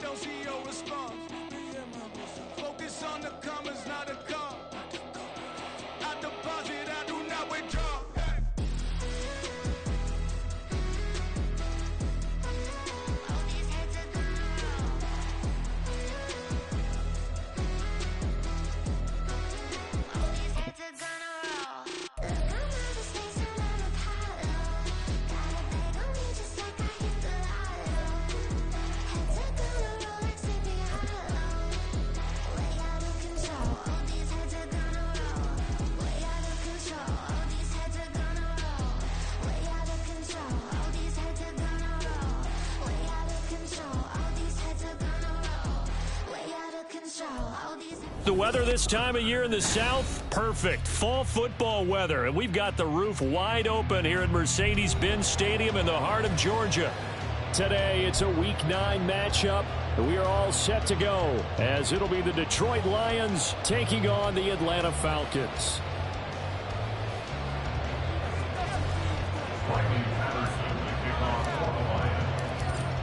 don't see your response. Focus on the commas, not the call. I deposit, I do not withdraw. The weather this time of year in the South, perfect. Fall football weather. And we've got the roof wide open here at Mercedes-Benz Stadium in the heart of Georgia. Today, it's a Week 9 matchup. We are all set to go as it'll be the Detroit Lions taking on the Atlanta Falcons.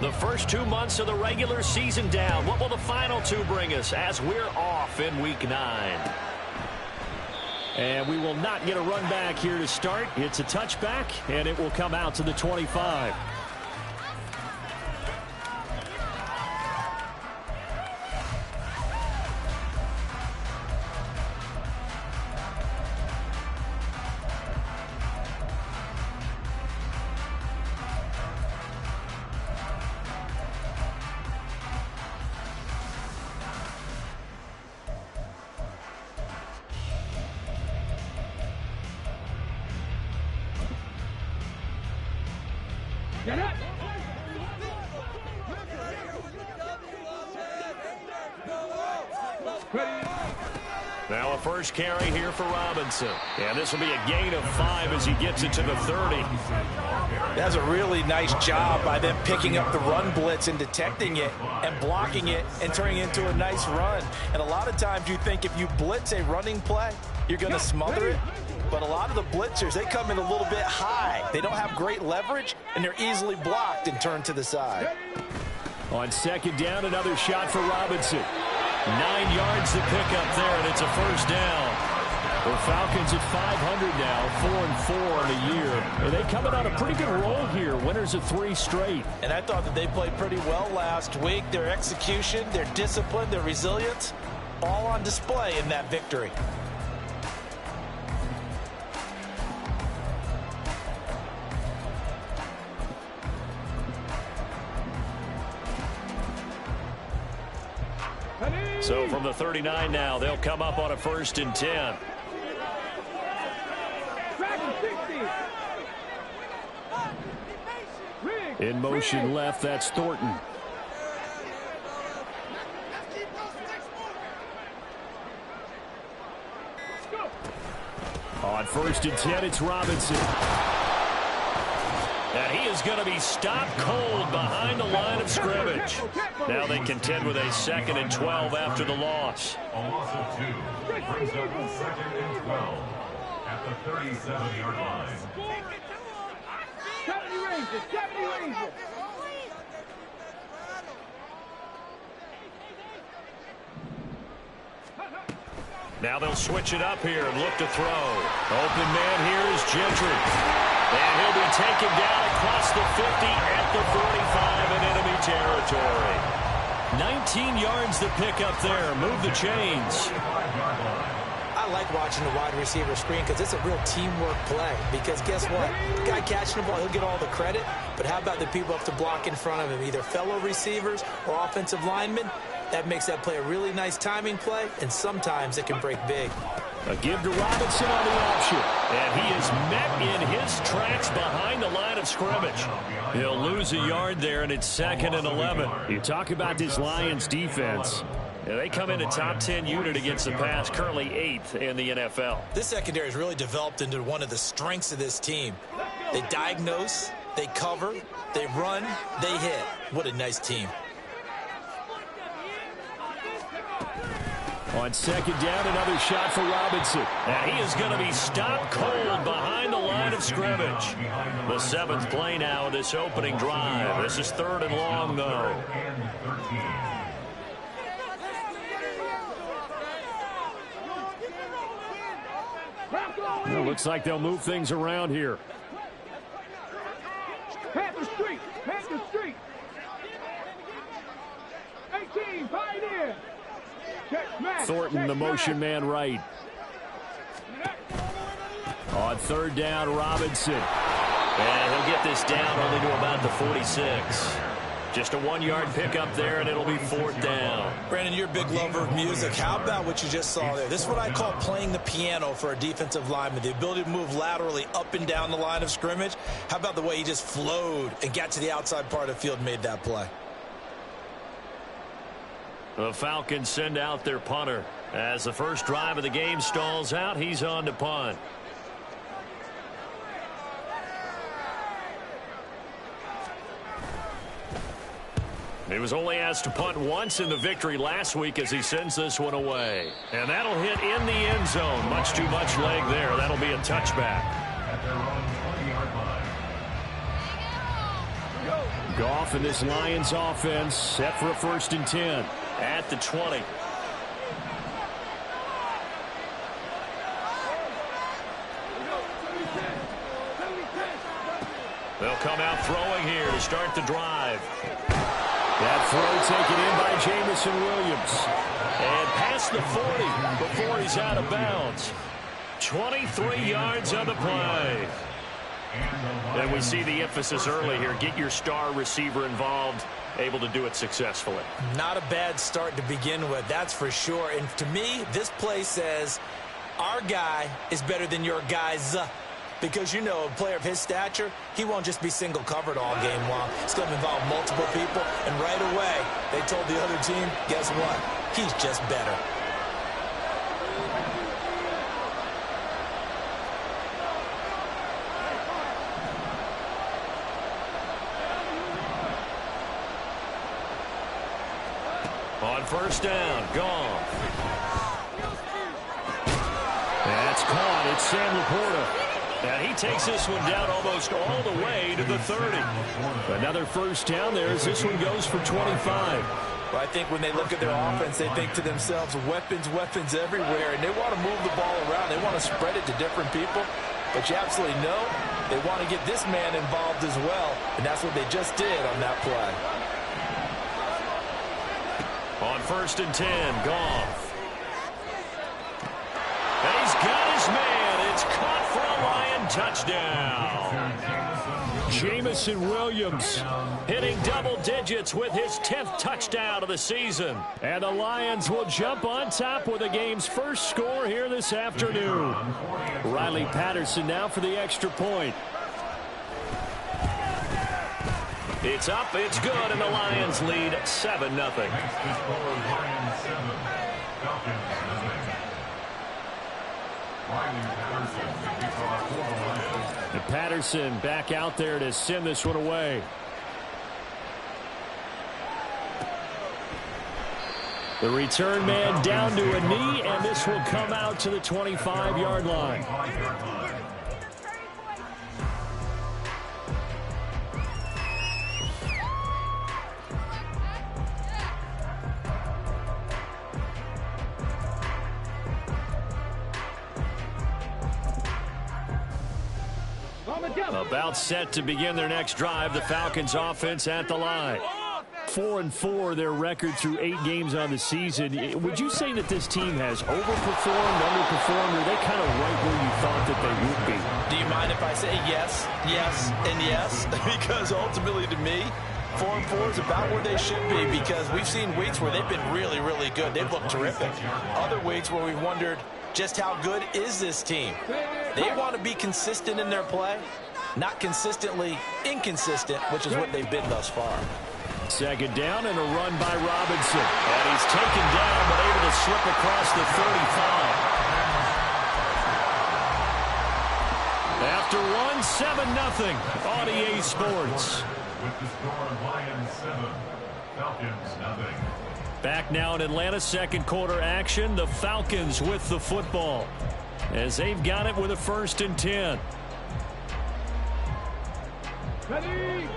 The first 2 months of the regular season down. What will the final 2 bring us as we're off in Week 9? And we will not get a run back here to start. It's a touchback, and it will come out to the 25. Now a first carry here for Robinson. And this will be a gain of 5 as he gets it to the 30. That's a really nice job by them picking up the run blitz and detecting it and blocking it and turning it into a nice run. And a lot of times you think if you blitz a running play, you're going to smother it. But a lot of the blitzers, they come in a little bit high. They don't have great leverage, and they're easily blocked and turned to the side. On second down, another shot for Robinson. 9 yards to pick up there, and it's a first down. The Falcons at 500 now, 4-4 in a year. And they coming on a pretty good roll here, winners of 3 straight. And I thought that they played pretty well last week. Their execution, their discipline, their resilience, all on display in that victory. So from the 39 now, they'll come up on a 1st and 10. In motion left, that's Thornton. On 1st and 10, it's Robinson. And he is going to be stopped cold behind the line of scrimmage. Now they contend with a 2nd and 12 after the loss. A loss of 2 brings up 2nd and 12 at the 37-yard line. 70 ranges. Now they'll switch it up here and look to throw. Open man here is Gentry. And he'll be taken down across the 50 at the 45 in enemy territory. 19 yards to pick up there. Move the chains. I like watching the wide receiver screen because it's a real teamwork play. Because guess what? The guy catching the ball, he'll get all the credit. But how about the people up to block in front of him, either fellow receivers or offensive linemen? That makes that play a really nice timing play, and sometimes it can break big. A give to Robinson on the option. And he is met in his tracks behind the line of scrimmage. He'll lose a yard there, and it's 2nd and 11. You talk about this Lions defense. Yeah, they come in a top 10 unit against the pass, currently 8th in the NFL. This secondary has really developed into one of the strengths of this team. They diagnose, they cover, they run, they hit. What a nice team. On 2nd down, another shot for Robinson. And he is going to be stopped cold behind the line of scrimmage. The 7th play now of this opening drive. This is 3rd and long, though. Looks like they'll move things around here. Head the street. Head the street. 18, Pioneer. Check smash. Thornton, the motion man right. On third down, Robinson. And he'll get this down only to about the 46. Just a 1-yard pickup there, and it'll be fourth down. Brandon, you're a big lover of music. How about what you just saw there? This is what I call playing the piano for a defensive lineman, the ability to move laterally up and down the line of scrimmage. How about the way he just flowed and got to the outside part of the field and made that play? The Falcons send out their punter. As the first drive of the game stalls out, he's on to punt. He was only asked to punt once in the victory last week as he sends this one away. And that'll hit in the end zone. Much too much leg there. That'll be a touchback. At their own 20-yard line. Goff and this Lions offense set for a 1st and 10 at the 20. They'll come out throwing here to start the drive. That throw taken in by Jamison Williams. And past the 40 before he's out of bounds. 23 yards on the play. And we see the emphasis early here. Get your star receiver involved. Able to do it successfully. Not a bad start to begin with, that's for sure. And to me, this play says our guy is better than your guys. Because, you know, a player of his stature, he won't just be single covered all game long. It's going to involve multiple people. And right away, they told the other team, guess what? He's just better. On first down, Goff. That's caught. It's Sam Laporta. And he takes this one down almost all the way to the 30. Another first down there as this one goes for 25. Well, I think when they look at their offense, they think to themselves, weapons, weapons everywhere. And they want to move the ball around. They want to spread it to different people. But you absolutely know they want to get this man involved as well. And that's what they just did on that play. On first and 10, Goff. And he's got his man. It's caught for a Lion touchdown. Jamison Williams hitting double digits with his 10th touchdown of the season. And the Lions will jump on top with the game's first score here this afternoon. Riley Patterson now for the extra point. It's up, it's good, and the Lions lead 7-0. And Patterson back out there to send this one away. The return man down to a knee, and this will come out to the 25-yard line. About set to begin their next drive, the Falcons offense at the line. 4-4 their record through 8 games on the season. Would you say that this team has overperformed, underperformed, or are they kind of right where you thought that they would be? Do you mind if I say yes, yes, and yes? Because ultimately to me, 4-4 is about where they should be, because we've seen weeks where they've been really, really good. They've looked terrific. Other weeks where we wondered just how good is this team. They want to be consistent in their play, not consistently inconsistent, which is what they've been thus far. Second down and a run by Robinson. And he's taken down but able to slip across the 35. After one, 7-0 on EA Sports. With the score, Lions 7, Falcons 0. Back now in Atlanta, second quarter action. The Falcons with the football as they've got it with a 1st and 10. Ready?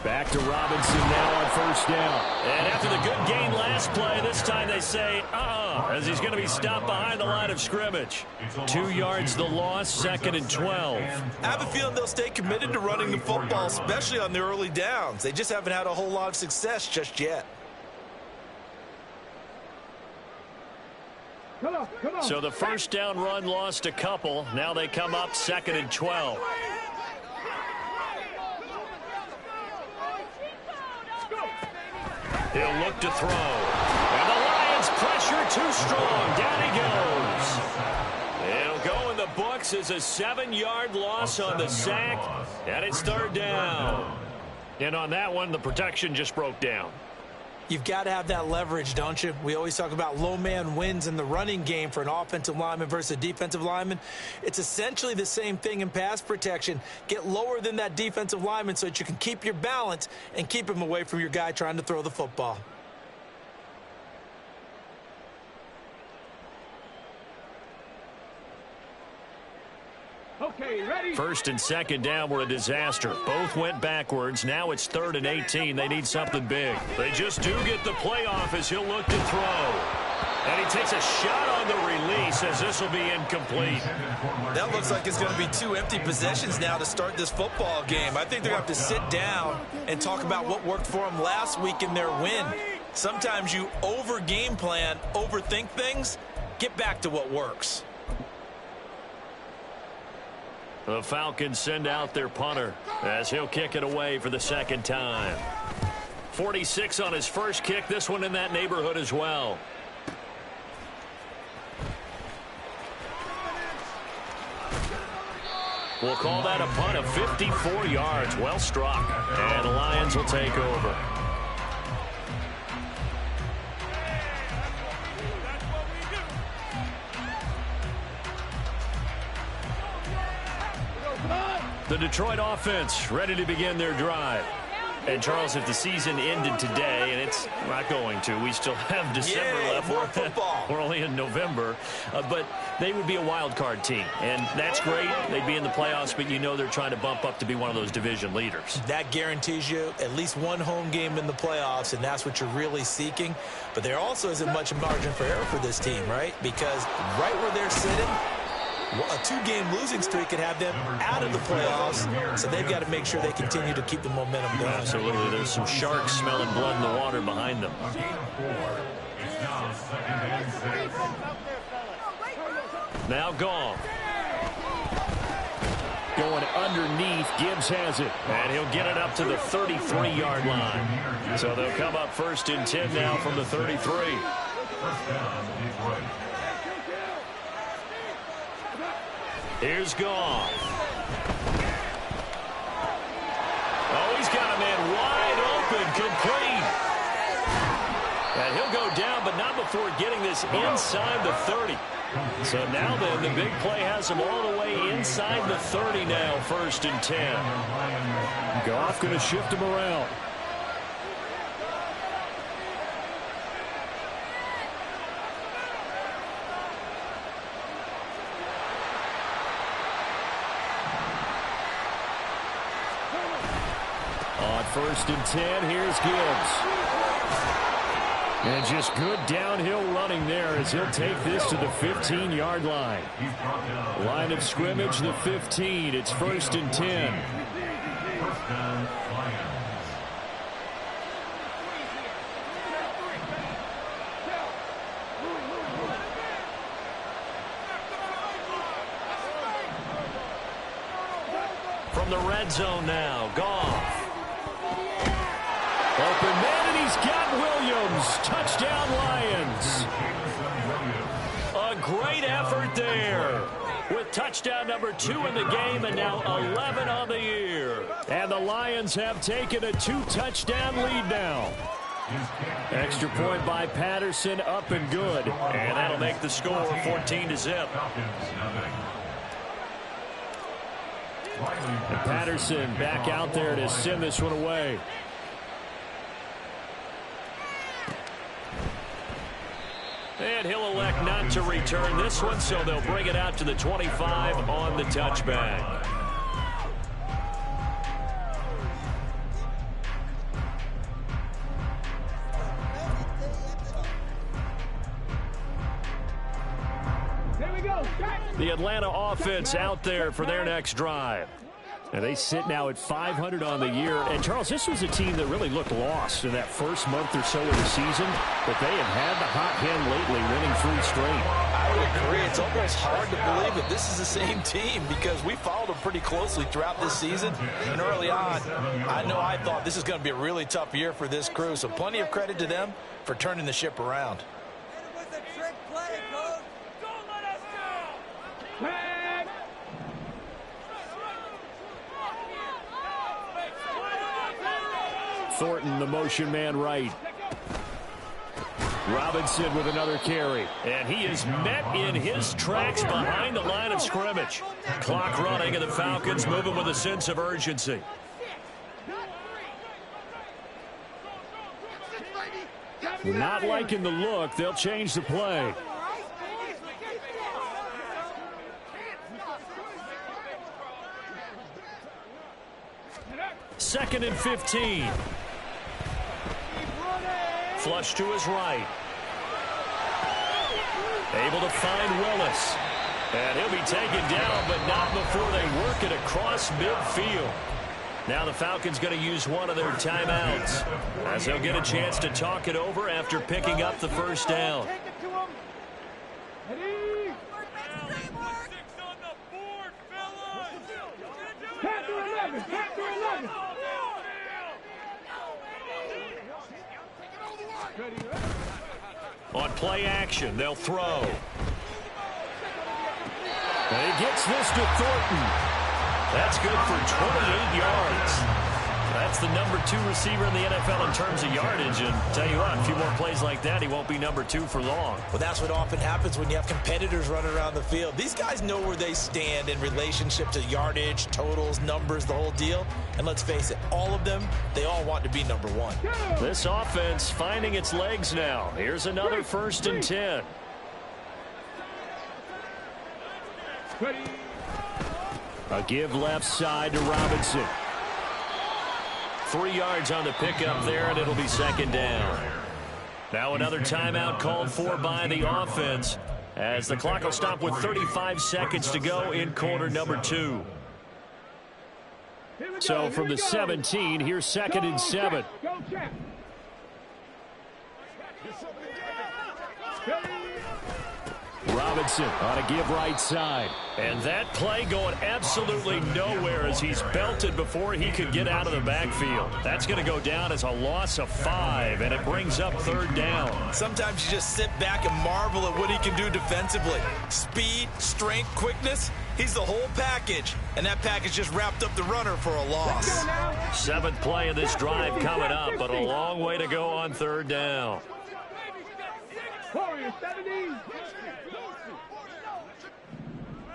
Back to Robinson now on first down. And after the good gain last play, this time they say, as he's going to be stopped behind the line of scrimmage. 2 yards the loss, 2nd and 12. I have a feeling they'll stay committed to running the football, especially on the early downs. They just haven't had a whole lot of success just yet. Come on. So the first down run lost a couple. Now they come up 2nd and 12. He'll look to throw. And the Lions pressure too strong. Down he goes. It'll go in the books as a 7-yard loss on the sack. And it's 3rd down. And on that one, the protection just broke down. You've got to have that leverage, don't you? We always talk about low man wins in the running game for an offensive lineman versus a defensive lineman. It's essentially the same thing in pass protection. Get lower than that defensive lineman so that you can keep your balance and keep him away from your guy trying to throw the football. Okay, ready? 1st and 2nd down were a disaster. Both went backwards. Now it's 3rd and 18. They need something big. They just do get the playoff as he'll look to throw. And he takes a shot on the release as this will be incomplete. That looks like it's going to be 2 empty possessions now to start this football game. I think they're going to have to sit down and talk about what worked for them last week in their win. Sometimes you over-game plan, overthink things. Get back to what works. The Falcons send out their punter as he'll kick it away for the 2nd time. 46 on his first kick. This one in that neighborhood as well. We'll call that a punt of 54 yards. Well struck. And the Lions will take over. The Detroit offense ready to begin their drive. And, Charles, if the season ended today, and it's not going to, we still have December left. More football. We're only in November. But they would be a wild card team. And that's great. They'd be in the playoffs, but you know they're trying to bump up to be one of those division leaders. That guarantees you at least one home game in the playoffs, and that's what you're really seeking. But there also isn't much margin for error for this team, right? Because right where they're sitting, a 2-game losing streak could have them out of the playoffs, so they've got to make sure they continue to keep the momentum going. Absolutely. There's some sharks smelling blood in the water behind them. Now Gong. Going underneath. Gibbs has it. And he'll get it up to the 33-yard line. So they'll come up 1st and 10 now from the 33. Here's Goff. Oh, he's got a man wide open, complete. And he'll go down, but not before getting this inside the 30. So now then, the big play has him all the way inside the 30 now, 1st and 10. Goff going to shift him around. On 1st and 10, here's Gibbs. And just good downhill running there as he'll take this to the 15-yard line. Line of scrimmage, the 15. It's 1st and 10. From the red zone now, Goff. Open man, and he's got Williams. Touchdown, Lions. A great effort there with touchdown number 2 in the game and now 11 on the year. And the Lions have taken a 2-touchdown lead now. Extra point by Patterson, up and good. And that'll make the score 14-0. And Patterson back out there to send this one away. And he'll elect not to return this one, so they'll bring it out to the 25 on the touchback. Atlanta offense out there for their next drive. And they sit now at 500 on the year. And, Charles, this was a team that really looked lost in that first month or so of the season. But they have had the hot hand lately, winning 3 straight. I would agree. It's almost hard to believe that this is the same team because we followed them pretty closely throughout this season. And early on, I thought this is going to be a really tough year for this crew. So plenty of credit to them for turning the ship around. Thornton, the motion man right. Robinson with another carry. And he is met in his tracks behind the line of scrimmage. Clock running, and the Falcons moving with a sense of urgency. Not liking the look. They'll change the play. Second and 15. Flush to his right. Able to find Willis. And he'll be taken down, but not before they work it across midfield. Now the Falcons going to use one of their timeouts, as they'll get a chance to talk it over after picking up the first down. On play action, they'll throw. And he gets this to Thornton. That's good for 28 yards. That's the number 2 receiver in the NFL in terms of yardage. And tell you what, a few more plays like that, he won't be number 2 for long. Well, that's what often happens when you have competitors running around the field. These guys know where they stand in relationship to yardage, totals, numbers, the whole deal. And let's face it, all of them, they all want to be number 1. This offense finding its legs now. Here's another 1st and 10. A give left side to Robinson. 3 yards on the pickup there, and it'll be 2nd down. Now another timeout called for by the offense, as the clock will stop with 35 seconds to go in quarter number 2. So from the 17, here's 2nd and 7. Robinson on a give right side. And that play going absolutely nowhere as he's belted before he could get out of the backfield. That's going to go down as a loss of 5, and it brings up 3rd down. Sometimes you just sit back and marvel at what he can do defensively. Speed, strength, quickness. He's the whole package, and that package just wrapped up the runner for a loss. 7th play of this drive coming up, but a long way to go on 3rd down.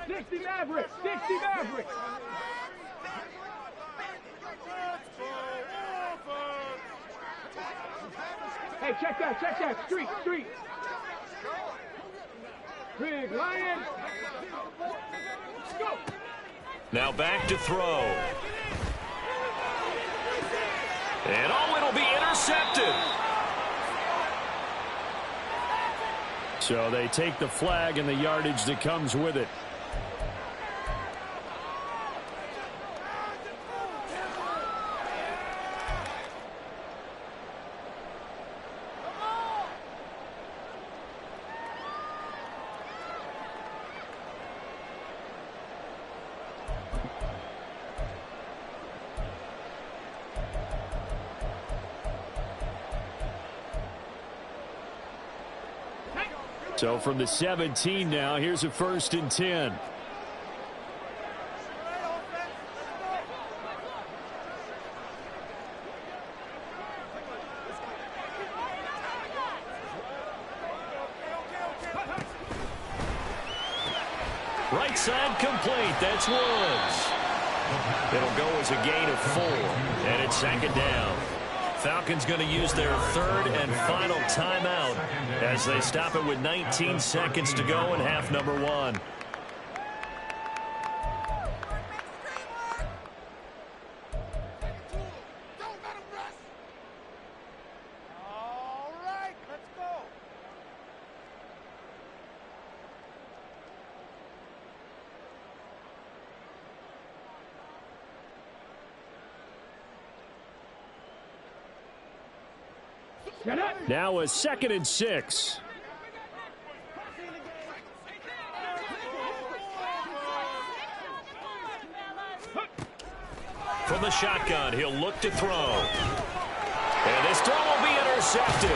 60 Mavericks, 60 Mavericks. Hey, check that, street. Big Lion. Go. Now back to throw. And it'll be intercepted. So they take the flag and the yardage that comes with it. So from the 17 now, here's a 1st and 10. Right side complete. That's Woods. It'll go as a gain of 4, and it's 2nd down. Falcons going to use their 3rd and final timeout as they stop it with 19 seconds to go in half number 1. Now a 2nd and 6. From the shotgun, he'll look to throw. And this throw will be intercepted.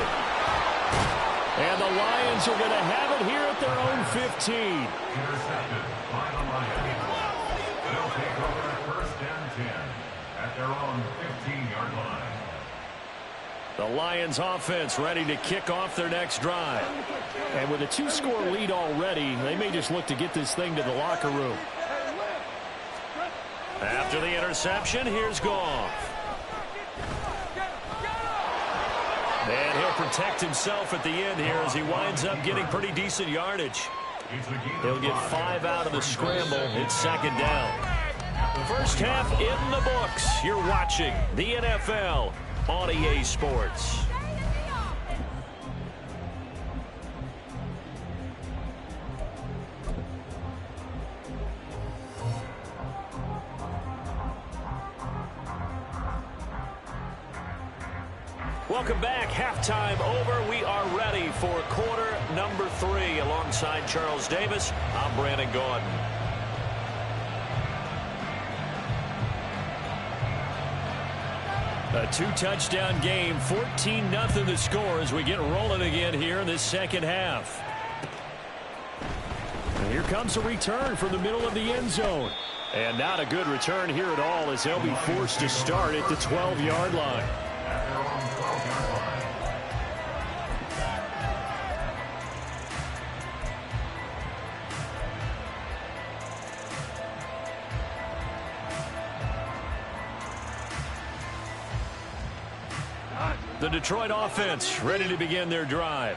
And the Lions are going to have it here at their own 15. Intercepted by the Lions. They'll take over 1st and 10 at their own 15-yard line. The Lions offense ready to kick off their next drive. And with a 2-score lead already, they may just look to get this thing to the locker room. After the interception, here's Goff. And he'll protect himself at the end here as he winds up getting pretty decent yardage. He'll get 5 out of the scramble. It's 2nd down. First half in the books. You're watching the NFL on EA Sports. Welcome back. Halftime over. We are ready for quarter number 3. Alongside Charles Davis, I'm Brandon Gordon. A 2-touchdown game, 14-0 the score as we get rolling again here in this second half. And here comes a return from the middle of the end zone. And not a good return here at all as they'll be forced to start at the 12-yard line. The Detroit offense ready to begin their drive.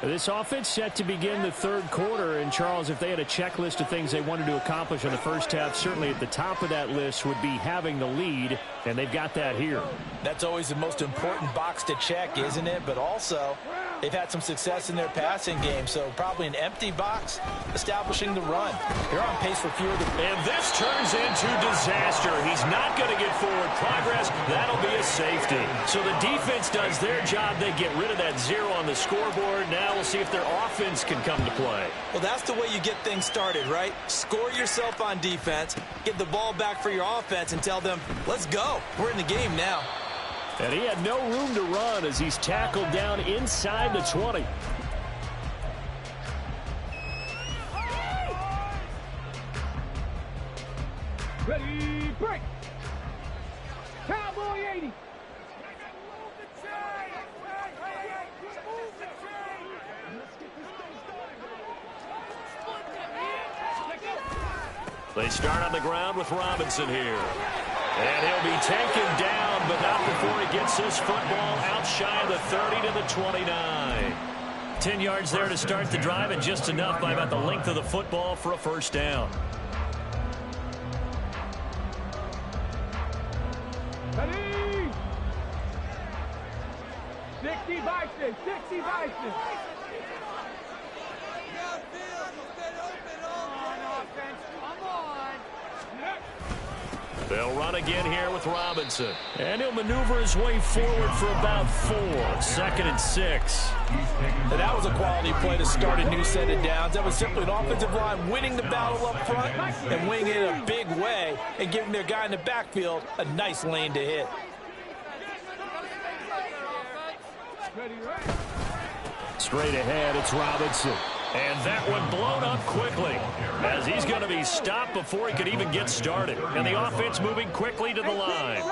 This offense set to begin the 3rd quarter. And, Charles, if they had a checklist of things they wanted to accomplish in the first half, certainly at the top of that list would be having the lead, and they've got that here. That's always the most important box to check, isn't it? But also, they've had some success in their passing game, so probably an empty box establishing the run. They're on pace for fewer than... And this turns into disaster. He's not going to get forward progress. That'll be a safety. So the defense does their job. They get rid of that 0 on the scoreboard. Now we'll see if their offense can come to play. Well, that's the way you get things started, right? Score yourself on defense, get the ball back for your offense, and tell them, let's go. We're in the game now. And he had no room to run as he's tackled down inside the 20. Ready, break. Cowboy 80. They start on the ground with Robinson here. And he'll be taken down, but not before he gets his football out shy of the 30 to the 29. 10 yards there to start the drive, and just enough by about the length of the football for a first down. Ready. 60 Bison, 60 Bison. They'll run again here with Robinson. And he'll maneuver his way forward for about 4. 2nd and 6. And that was a quality play to start a new set of downs. That was simply an offensive line winning the battle up front and winning it in a big way and giving their guy in the backfield a nice lane to hit. Straight ahead, it's Robinson. And that one blown up quickly as he's going to be stopped before he could even get started. And the offense moving quickly to the line.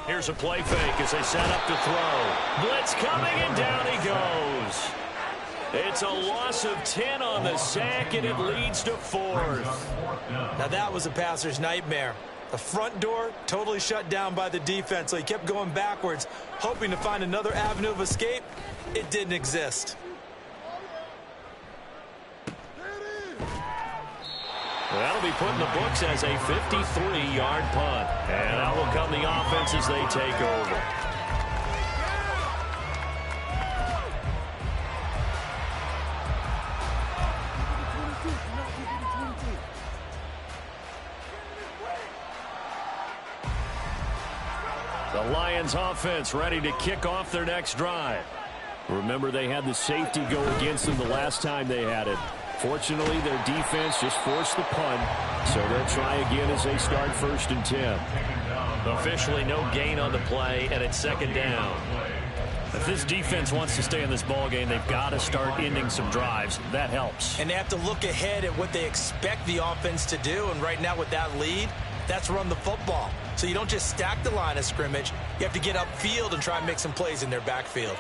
Here's a play fake as they set up to throw. Blitz coming, and down he goes. It's a loss of 10 on the sack, and it leads to 4th. Now that was a passer's nightmare. The front door totally shut down by the defense, so he kept going backwards, hoping to find another avenue of escape. It didn't exist. That'll be put in the books as a 53-yard punt. And out will come the offense as they take over. The Lions offense ready to kick off their next drive. Remember, they had the safety go against them the last time they had it. Fortunately, their defense just forced the punt, so they'll try again as they start 1st and 10. Officially no gain on the play, and it's 2nd down. If this defense wants to stay in this ballgame, they've got to start ending some drives. That helps. And they have to look ahead at what they expect the offense to do. And right now with that lead, that's run the football. So you don't just stack the line of scrimmage. You have to get upfield and try and make some plays in their backfield.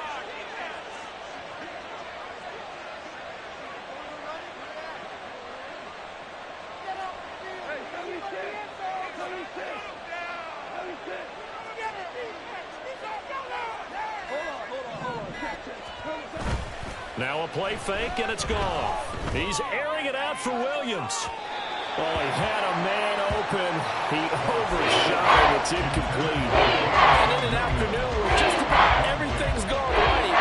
Now a play fake, and it's gone. He's airing it out for Williams. Oh, he had a man open. He overshot it. It's incomplete. And in an afternoon where just about everything's gone right,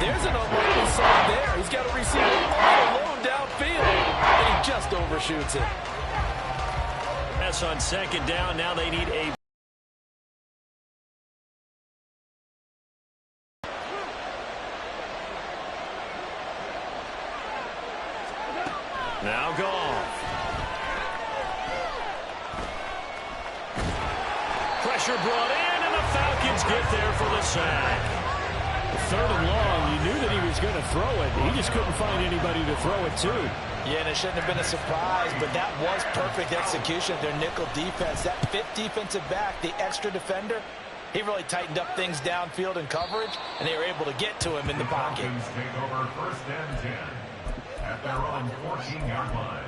there's an unlikely sign there. He's got a receiver all alone downfield, and he just overshoots it. That's on 2nd down. Now they need a now gone. Pressure brought in, and the Falcons get there for the sack. 3rd and long, you knew that he was going to throw it. He just couldn't find anybody to throw it to. Yeah, and it shouldn't have been a surprise, but that was perfect execution of their nickel defense. That 5th defensive back, the extra defender, he really tightened up things downfield in coverage, and they were able to get to him in the pocket. Falcons take over 1st and 10 at their own 14-yard line.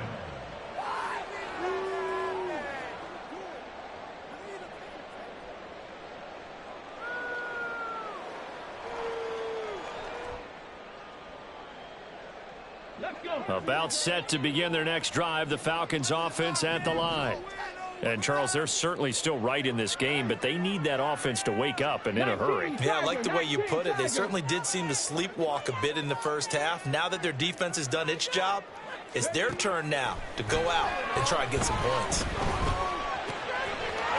About set to begin their next drive, the Falcons offense at the line. And, Charles, they're certainly still right in this game, but they need that offense to wake up and in a hurry. Yeah, I like the way you put it. They certainly did seem to sleepwalk a bit in the first half. Now that their defense has done its job, it's their turn now to go out and try and get some points.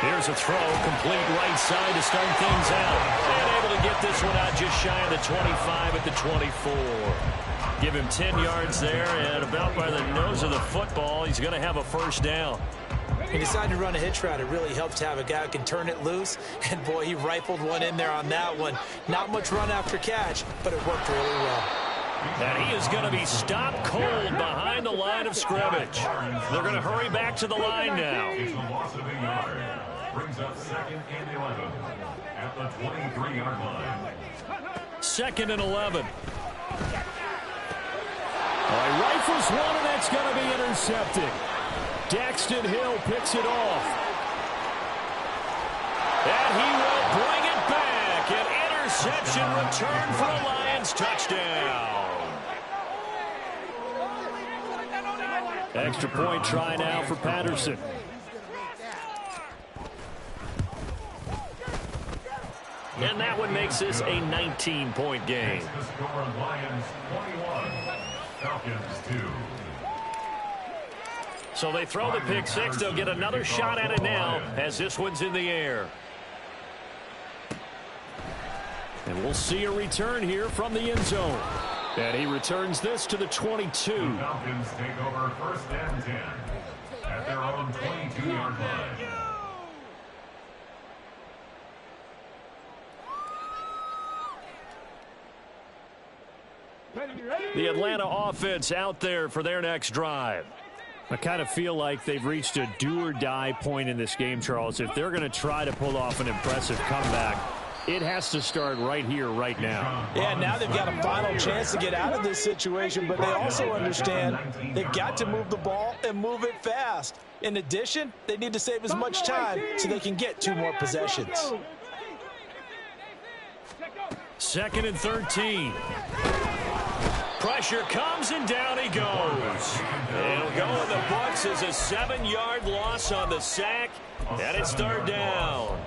Here's a throw, complete right side to start things out. And able to get this one out just shy of the 25 at the 24. Give him 10 yards there, and about by the nose of the football, he's going to have a 1st down. He decided to run a hitch route. It really helps to have a guy who can turn it loose. And, boy, he rifled one in there on that one. Not much run after catch, but it worked really well. And he is going to be stopped cold behind the line of scrimmage. They're going to hurry back to the line now. It's a loss of a yard. Brings up 2nd and 11 at the 23-yard line. 2nd and 11. He rifles one, and that's going to be intercepted. Daxton Hill picks it off. And he will bring it back. An interception return for a Lions touchdown. Extra point try now for Patterson. And that one makes this a 19-point game. The score, Lions 21, Falcons 2. So they throw the pick six. They'll get another shot at it now as this one's in the air. And we'll see a return here from the end zone. And he returns this to the 22. The Falcons take over 1st and 10 at their own 22-yard line. The Atlanta offense out there for their next drive. I kind of feel like they've reached a do-or-die point in this game, Charles. If they're going to try to pull off an impressive comeback, it has to start right here, right now. Yeah, now they've got a final chance to get out of this situation, but they also understand they've got to move the ball and move it fast. In addition, they need to save as much time so they can get 2 more possessions. 2nd and 13. Pressure comes, and down he goes. It'll go in the books as a 7-yard loss on the sack, and it's 3rd down.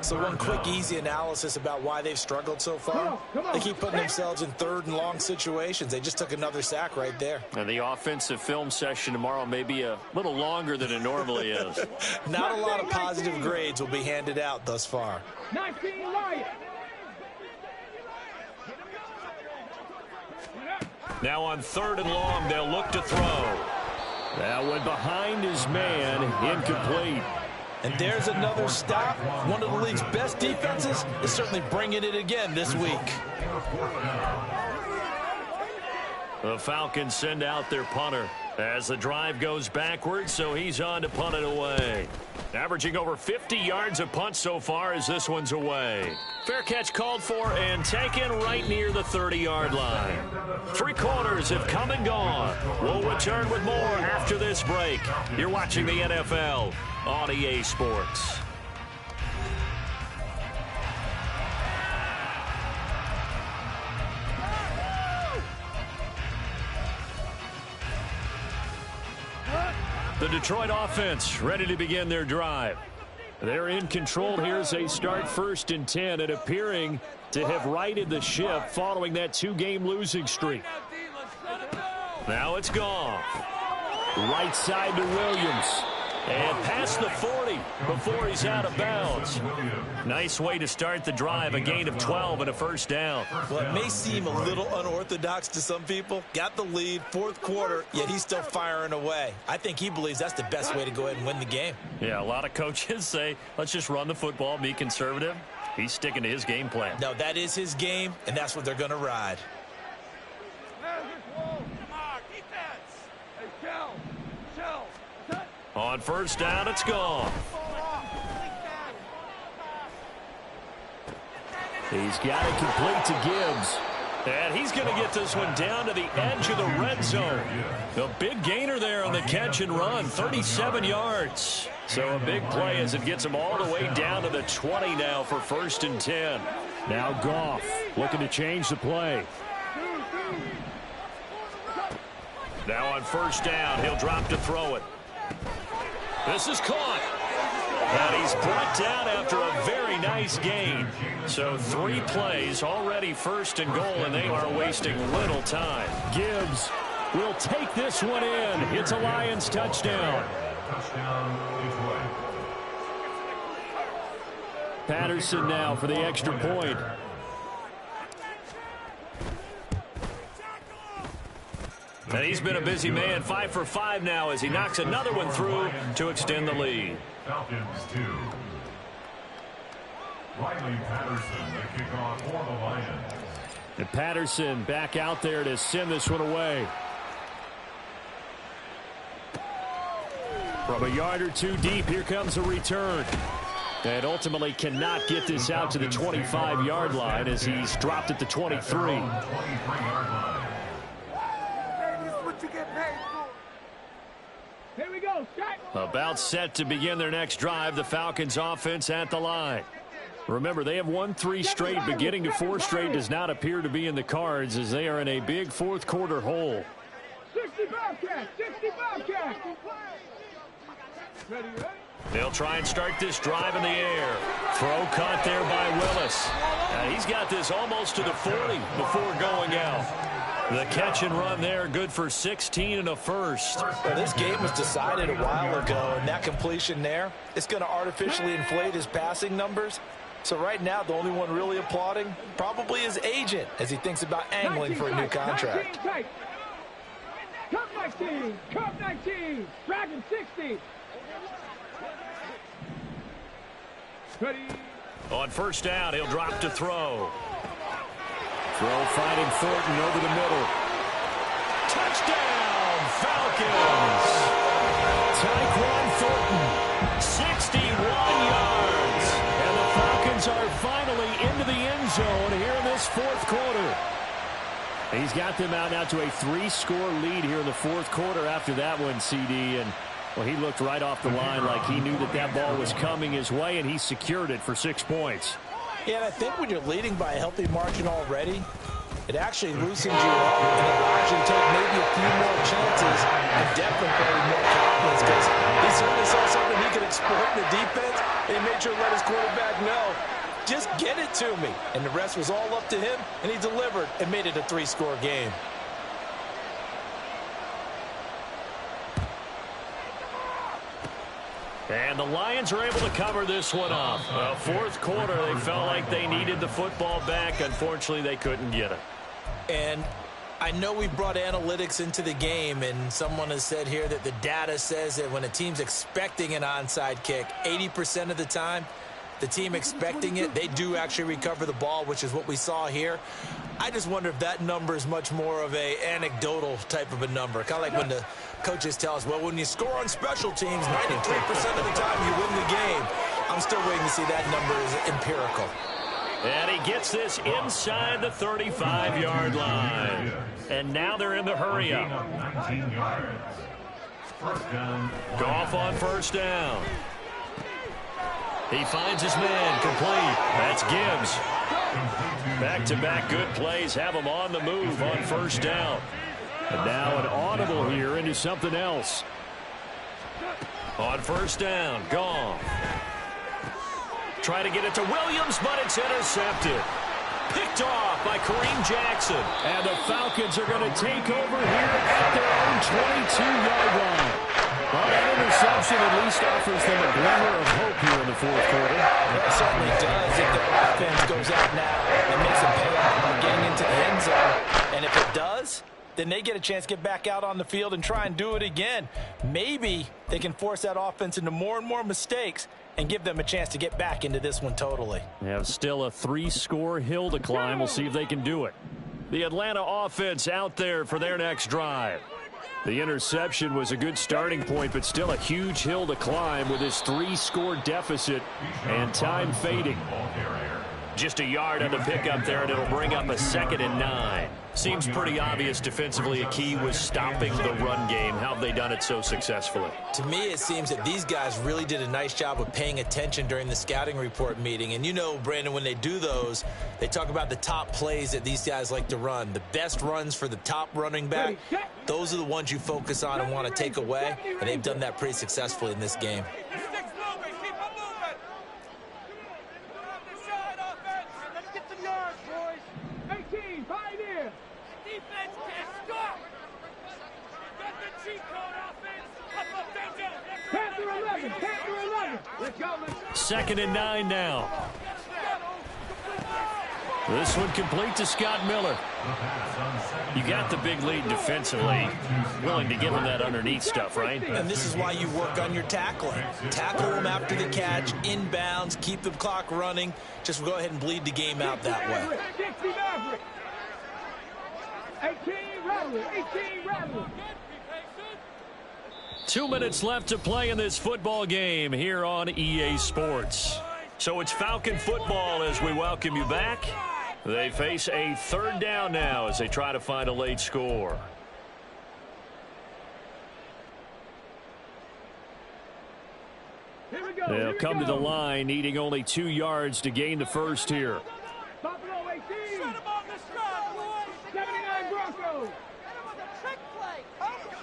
So one quick, easy analysis about why they've struggled so far. They keep putting themselves in third and long situations. They just took another sack right there. And the offensive film session tomorrow may be a little longer than it normally is. Not a lot of positive grades will be handed out thus far. 19 Lions. Now on 3rd and long, they'll look to throw. That one behind his man, incomplete. And there's another stop. One of the league's best defenses is certainly bringing it again this week. The Falcons send out their punter as the drive goes backwards, so he's on to punt it away. Averaging over 50 yards a punt so far as this one's away. Fair catch called for and taken right near the 30-yard line. 3 quarters have come and gone. We'll return with more after this break. You're watching the NFL on EA Sports. The Detroit offense ready to begin their drive. They're in control here as they start 1st and 10 and appearing to have righted the ship following that 2-game losing streak. Now it's Goff. Right side to Williams. And past the 40 before he's out of bounds. Nice way to start the drive, a gain of 12 and a first down. Well, it may seem a little unorthodox to some people. Got the lead, 4th quarter, yet he's still firing away. I think he believes that's the best way to go ahead and win the game. Yeah, a lot of coaches say, let's just run the football, be conservative. He's sticking to his game plan. No, that is his game, and that's what they're going to ride. On 1st down, it's gone. He's got it complete to Gibbs. And he's going to get this one down to the edge of the red zone. The big gainer there on the catch and run, 37 yards. So a big play as it gets him all the way down to the 20 now for 1st and 10. Now Goff looking to change the play. Now on 1st down, he'll drop to throw it. This is caught. And he's brought down after a very nice gain. So 3 plays, already 1st and goal, and they are wasting little time. Gibbs will take this one in. It's a Lions touchdown. Patterson now for the extra point. And he's been a busy man, 5 for 5 now as he knocks another one through to extend the lead. Falcons 2. Riley Patterson, the kickoff for the Lions. And Patterson back out there to send this one away. From a yard or 2 deep, here comes a return. And ultimately cannot get this out to the 25-yard line as he's dropped at the 23. 23-yard line. Here we go, Shaq. About set to begin their next drive, the Falcons offense at the line. Remember, they have won 3 straight, but getting to 4 straight does not appear to be in the cards as they are in a big 4th quarter hole. 60 Bobcats, 60 Bobcats. Ready? They'll try and start this drive in the air. Throw caught there by Willis. And he's got this almost to the 40 before going out. The catch and run there, good for 16 and a first. Well, this game was decided a while ago, and that completion there, it's going to artificially inflate his passing numbers. So right now, the only one really applauding probably his agent as he thinks about angling for a new contract. Cup 19, Cup 19, Dragon 60. Ready? On 1st down, he'll drop to throw. Throw finding Thornton over the middle. Touchdown, Falcons! Tyquan Thornton, 61 yards. And the Falcons are finally into the end zone here in this 4th quarter. He's got them out now to a 3-score lead here in the 4th quarter after that one, CD. And, well, he looked right off the line like he knew that that ball was coming his way, and he secured it for 6 points. Yeah, and I think when you're leading by a healthy margin already, it actually loosens you up and allows you to take maybe a few more chances and definitely more confidence. compliments because he certainly saw something he could exploit in the defense, and he made sure to let his quarterback know, just get it to me. And the rest was all up to him, and he delivered and made it a 3-score game. And the Lions are able to cover this one up. Fourth quarter, they felt like they needed the football back. Unfortunately, they couldn't get it. And I know we brought analytics into the game, and someone has said here that the data says that when a team's expecting an onside kick, 80% of the time, the team expecting it, they do actually recover the ball, which is what we saw here. I just wonder if that number is much more of a anecdotal type of a number. Kind of like when the coaches tell us, well, when you score on special teams, 93% of the time you win the game. I'm still waiting to see that number is empirical. And he gets this inside the 35-yard line. And now they're in the hurry-up. 19 yards. First down. Goff on first down. He finds his man, complete. That's Gibbs. Back-to-back good plays have him on the move on first down. And now an audible here into something else. On first down, Goff. Try to get it to Williams, but it's intercepted. Picked off by Kareem Jackson. And the Falcons are going to take over here at their own 22-yard line. Well, that interception at least offers them a glimmer of hope here in the fourth quarter. It certainly does. If their offense goes out now and makes a payoff by getting into the end zone, and if it does, then they get a chance to get back out on the field and try and do it again. Maybe they can force that offense into more and more mistakes and give them a chance to get back into this one totally. They have still a 3-score hill to climb. We'll see if they can do it. The Atlanta offense out there for their next drive. The interception was a good starting point, but still a huge hill to climb with this 3-score deficit and time fading. Just a yard on the pickup there, and it'll bring up a 2nd and 9. Seems pretty obvious defensively a key was stopping the run game. How have they done it so successfully? To me, it seems that these guys really did a nice job of paying attention during the scouting report meeting. And you know, Brandon, when they do those, they talk about the top plays that these guys like to run. The best runs for the top running back, those are the ones you focus on and want to take away. And they've done that pretty successfully in this game. Second and 9 now. This one complete to Scott Miller. You got the big lead defensively. Willing to give him that underneath stuff, right? And this is why you work on your tackling. Tackle them after the catch, inbounds, keep the clock running. Just go ahead and bleed the game out that way. 2 minutes left to play in this football game here on EA Sports. So it's Falcon football as we welcome you back. They face a 3rd down now as they try to find a late score. They'll come to the line needing only 2 yards to gain the first here. Buffalo 18. 79 Broncos.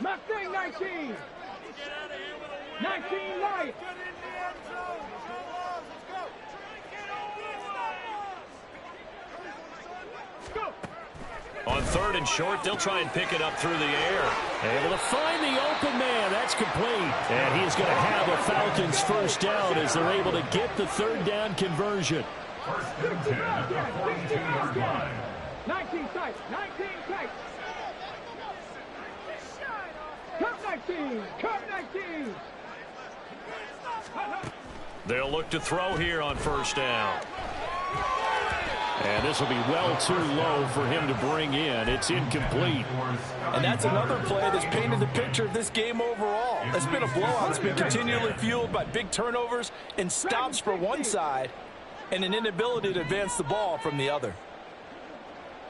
Mustang 19. 19 Lions. On 3rd and short, they'll try and pick it up through the air. Able to find the open man. That's complete. And he's going to have a Falcons first down as they're able to get the 3rd down conversion. First and 10 at the 42-yard line. 19 tight. 19 tight. Cup 19. Cup 19. They'll look to throw here on first down. And this will be well too low for him to bring in. It's incomplete. And that's another play that's painted the picture of this game overall. It's been a blowout. It's been continually fueled by big turnovers and stops for one side and an inability to advance the ball from the other.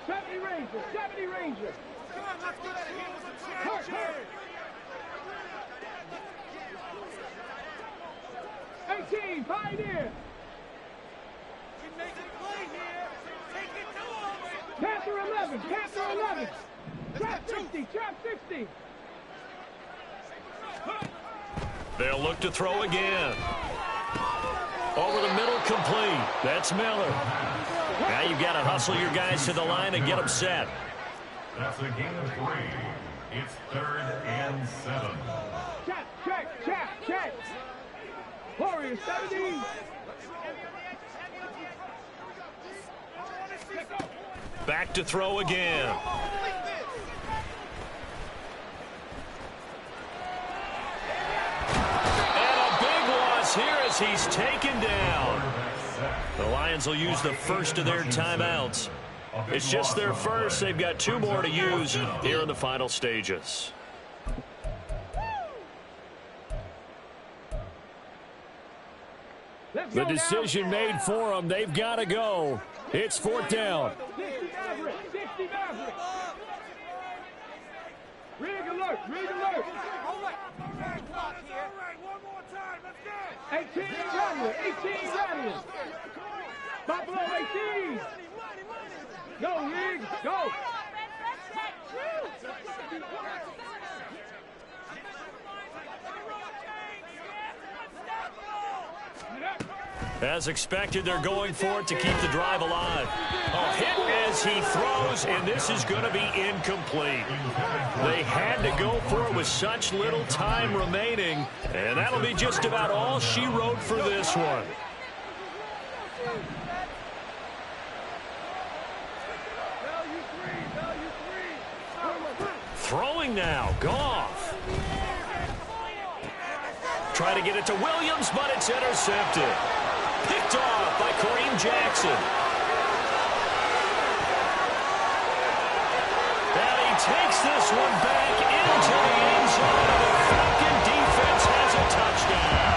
70 Rangers. 70 Rangers. Come on, let's get out of here with some change. 18, Pioneer. Panther 11, Panther 11. Trap 60, trap 60. They'll look to throw again. Over the middle, complete. That's Miller. Now you've got to hustle your guys to the line and get them set. That's a gain of 3. It's 3rd and 7. Check. Warriors, 70. Back to throw again. Here as he's taken down. The Lions will use the first of their timeouts. It's just their first. They've got 2 more to use here in the final stages. The decision made for them. They've got to go. It's 4th down. 60 Maverick. Rig alert. 18 Radiant. Buffalo 18. Go, Rig, go. As expected, they're going for it to keep the drive alive. A hit as he throws, and this is going to be incomplete. They had to go for it with such little time remaining, and that'll be just about all she wrote for this one. Throwing now, Goff. Try to get it to Williams, but it's intercepted. Picked off by Kareem Jackson. And he takes this one back into the end zone. The Falcon defense has a touchdown.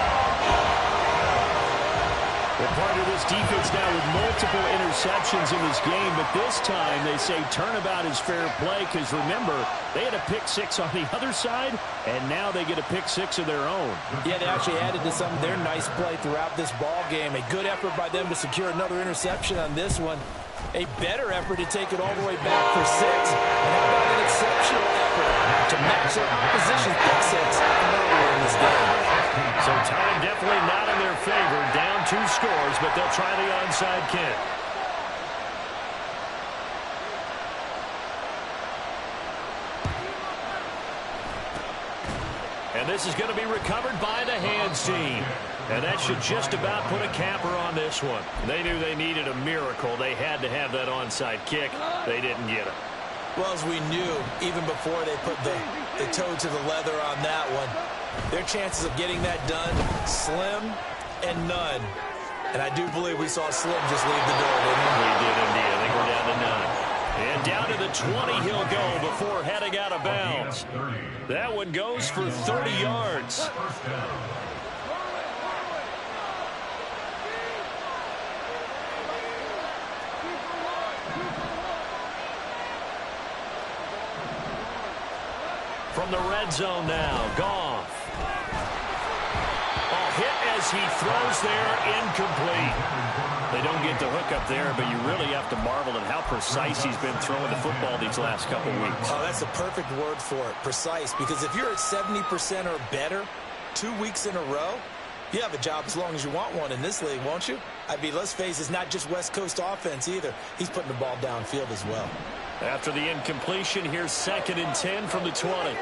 Well, part of this defense now with multiple interceptions in this game, but this time they say turnabout is fair play because, remember, they had a pick 6 on the other side, and now they get a pick 6 of their own. Yeah, they actually added to some of their nice play throughout this ball game. A good effort by them to secure another interception on this one. A better effort to take it all the way back for 6. And how about an exceptional effort to match their opposition's pick 6 from earlier in this game. So time definitely not in their favor. Down 2 scores, but they'll try the onside kick. And this is going to be recovered by the hands team. And that should just about put a capper on this one. They knew they needed a miracle. They had to have that onside kick. They didn't get it. Well, as we knew, even before they put the toe to the leather on that one, their chances of getting that done, slim and none. And I do believe we saw Slim just leave the door, didn't we? We did indeed. I think we're down to none. And down to the 20 he'll go before heading out of bounds. That one goes for 30 yards. From the red zone now, Goff. A hit as he throws there, incomplete. They don't get the hook up there, but you really have to marvel at how precise he's been throwing the football these last couple weeks. Oh, that's a perfect word for it, precise, because if you're at 70% or better 2 weeks in a row, you have a job as long as you want one in this league, won't you? I mean, let's face it, it's not just West Coast offense either. He's putting the ball downfield as well. After the incompletion, here's 2nd and 10 from the 20.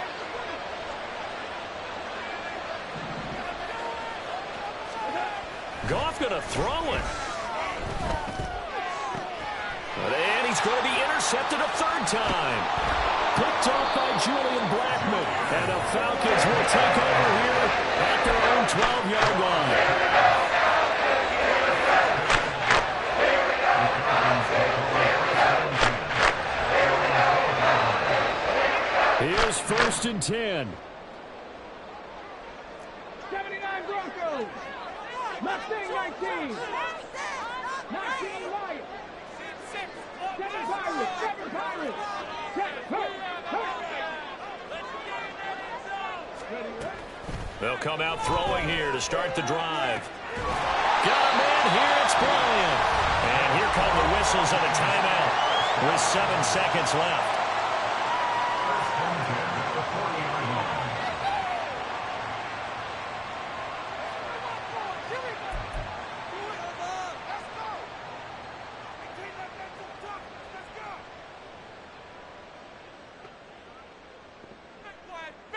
Goff going to throw it. And he's going to be intercepted a 3rd time. Picked off by Julian Blackmon. And the Falcons will take over here at their own 12-yard line. Here's 1st and 10. 79 Broncos. Mustang 19. 19 Lions. 7 Pirates. 7 Pirates. They'll come out throwing here to start the drive. Got him in. Here it's Bryant. And here come the whistles of a timeout with 7 seconds left.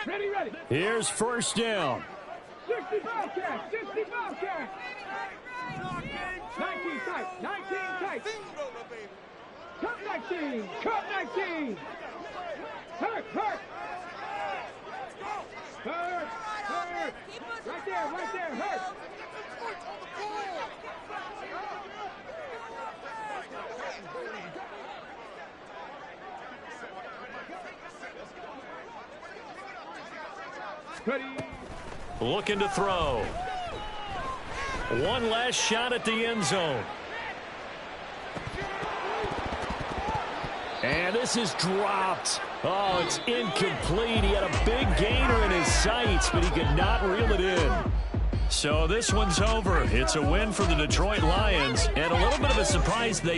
Ready, ready. Here's first down. 60 Bobcats, 60 Bobcats. 19 tight, 19 tight. Cut 19, cut 19. Hurt, hurt. Hurt, hurt. Right there, hurt. Ready. Looking to throw. One last shot at the end zone. And this is dropped. Oh, it's incomplete. He had a big gainer in his sights, but he could not reel it in. So this one's over. It's a win for the Detroit Lions, and a little bit of a surprise they